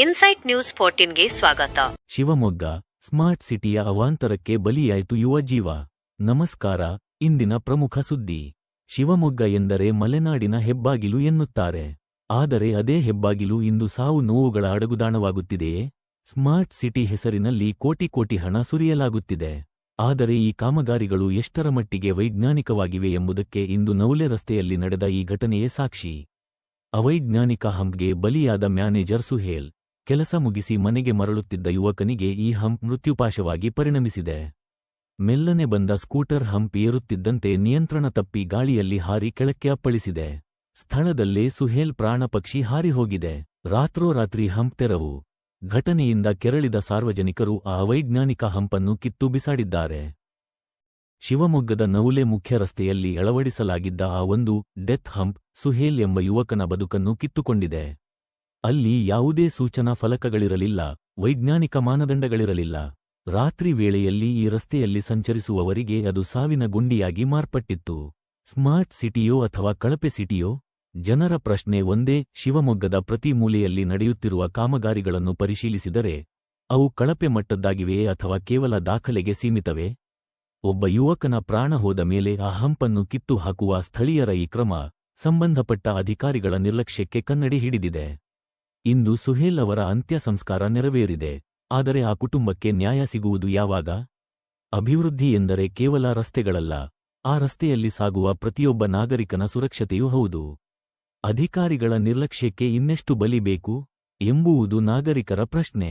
Insight news 14ಗೆ ಸ್ವಾಗತ. Shivamogga smart ಸಿಟಿಯ ಅವಾಂತರಕ್ಕೆ ಬಲಿಯಾಯಿತು ಯುವ ಜೀವ. ನಮಸ್ಕಾರ. ಇಂದಿನ ಪ್ರಮುಖ ಸುದ್ದಿ. ಶಿವಮೊಗ್ಗ ಎಂದರೆ ಮಲೆನಾಡಿನ ಹೆಬ್ಬಾಗಿಲು ಎನ್ನುತ್ತಾರೆ. ಆದರೆ ಅದೇ ಹೆಬ್ಬಾಗಿಲು ಇಂದು ಸಾವು ನೋವುಗಳ ಅಡಗುದಾಣವಾಗುತ್ತಿದೆಯೇ? ಸ್ಮಾರ್ಟ್ ಸಿಟಿ ಹೆಸರಿನಲ್ಲಿ ಕೋಟಿ ಕೋಟಿ ಹಣ ಸುರಿಯಲಾಗುತ್ತಿದೆ. ಆದರೆ ಈ ಕಾಮಗಾರಿಗಳು ಎಷ್ಟರ ಮಟ್ಟಿಗೆ ವೈಜ್ಞಾನಿಕವಾಗಿವೆ ಎಂಬುದಕ್ಕೆ ಇಂದು ನವುಲೆ ರಸ್ತೆಯಲ್ಲಿ ನಡೆದ ಈ ಘಟನೆಯೇ ಸಾಕ್ಷಿ. ಅವೈಜ್ಞಾನಿಕ ಹಂಪ್ಗೆ ಬಲಿಯಾದ ಮ್ಯಾನೇಜರ್ ಸುಹೇಲ್. ಕೆಲಸ ಮುಗಿಸಿ ಮನೆಗೆ ಮರಳುತ್ತಿದ್ದ ಯುವಕನಿಗೆ ಈ ಹಂಪ್ ಮೃತ್ಯುಪಾಶವಾಗಿ ಪರಿಣಮಿಸಿದೆ. ಮೆಲ್ಲನೆ ಬಂದ ಸ್ಕೂಟರ್ ಹಂಪ್ ಏರುತ್ತಿದ್ದಂತೆ ನಿಯಂತ್ರಣ ತಪ್ಪಿ ಗಾಳಿಯಲ್ಲಿ ಹಾರಿ ಕೆಳಕ್ಕೆ ಅಪ್ಪಳಿಸಿದೆ. ಸ್ಥಳದಲ್ಲೇ ಸುಹೇಲ್ ಪ್ರಾಣಪಕ್ಷಿ ಹಾರಿಹೋಗಿದೆ. ರಾತ್ರೋರಾತ್ರಿ ಹಂಪ್ ತೆರವು. ಘಟನೆಯಿಂದ ಕೆರಳಿದ ಸಾರ್ವಜನಿಕರು ಆ ಅವೈಜ್ಞಾನಿಕ ಹಂಪನ್ನು ಕಿತ್ತು ಬಿಸಾಡಿದ್ದಾರೆ. ಶಿವಮೊಗ್ಗದ ನವುಲೆ ಮುಖ್ಯ ರಸ್ತೆಯಲ್ಲಿ ಅಳವಡಿಸಲಾಗಿದ್ದ ಆ ಒಂದು ಡೆತ್ ಹಂಪ್ ಸುಹೇಲ್ ಎಂಬ ಯುವಕನ ಬದುಕನ್ನು ಕಿತ್ತುಕೊಂಡಿದೆ. ಅಲ್ಲಿ ಯಾವುದೇ ಸೂಚನಾ ಫಲಕಗಳಿರಲಿಲ್ಲ, ವೈಜ್ಞಾನಿಕ ಮಾನದಂಡಗಳಿರಲಿಲ್ಲ. ರಾತ್ರಿ ವೇಳೆಯಲ್ಲಿ ಈ ರಸ್ತೆಯಲ್ಲಿ ಸಂಚರಿಸುವವರಿಗೆ ಅದು ಸಾವಿನ ಗುಂಡಿಯಾಗಿ ಮಾರ್ಪಟ್ಟಿತ್ತು. ಸ್ಮಾರ್ಟ್ ಸಿಟಿಯೋ ಅಥವಾ ಕಳಪೆ ಸಿಟಿಯೋ? ಜನರ ಪ್ರಶ್ನೆ ಒಂದೇ. ಶಿವಮೊಗ್ಗದ ಪ್ರತಿ ಮೂಲೆಯಲ್ಲಿ ನಡೆಯುತ್ತಿರುವ ಕಾಮಗಾರಿಗಳನ್ನು ಪರಿಶೀಲಿಸಿದರೆ ಅವು ಕಳಪೆ ಮಟ್ಟದ್ದಾಗಿವೆಯೇ ಅಥವಾ ಕೇವಲ ದಾಖಲೆಗೆ ಸೀಮಿತವೇ? ಒಬ್ಬ ಯುವಕನ ಪ್ರಾಣ ಹೋದ ಮೇಲೆ ಆ ಹಂಪನ್ನು ಕಿತ್ತು ಹಾಕುವ ಸ್ಥಳೀಯರ ಈ ಕ್ರಮ ಸಂಬಂಧಪಟ್ಟ ಅಧಿಕಾರಿಗಳ ನಿರ್ಲಕ್ಷ್ಯಕ್ಕೆ ಕನ್ನಡಿ ಹಿಡಿದಿದೆ. ಇಂದು ಸುಹೇಲ್ ಅವರ ಅಂತ್ಯ ಸಂಸ್ಕಾರ ನೆರವೇರಿದೆ. ಆದರೆ ಆ ಕುಟುಂಬಕ್ಕೆ ನ್ಯಾಯ ಸಿಗುವುದು ಯಾವಾಗ? ಅಭಿವೃದ್ಧಿ ಎಂದರೆ ಕೇವಲ ರಸ್ತೆಗಳಲ್ಲ, ಆ ರಸ್ತೆಯಲ್ಲಿ ಸಾಗುವ ಪ್ರತಿಯೊಬ್ಬ ನಾಗರಿಕನ ಸುರಕ್ಷತೆಯೂ ಹೌದು. ಅಧಿಕಾರಿಗಳ ನಿರ್ಲಕ್ಷ್ಯಕ್ಕೆ ಇನ್ನೆಷ್ಟು ಬಲಿ ಬೇಕು ಎಂಬುವುದು ನಾಗರಿಕರ ಪ್ರಶ್ನೆ.